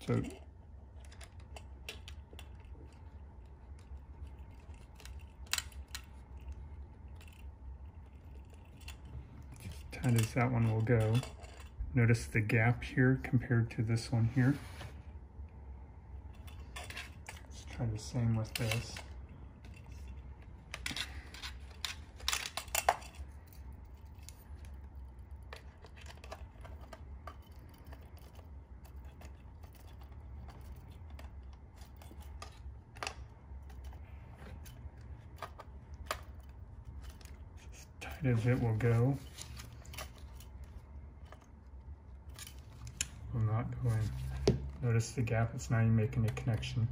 So as tight as that one will go. Notice the gap here compared to this one here. Let's try the same with this. As it will go. I'm not going. Notice the gap, it's not even making a connection.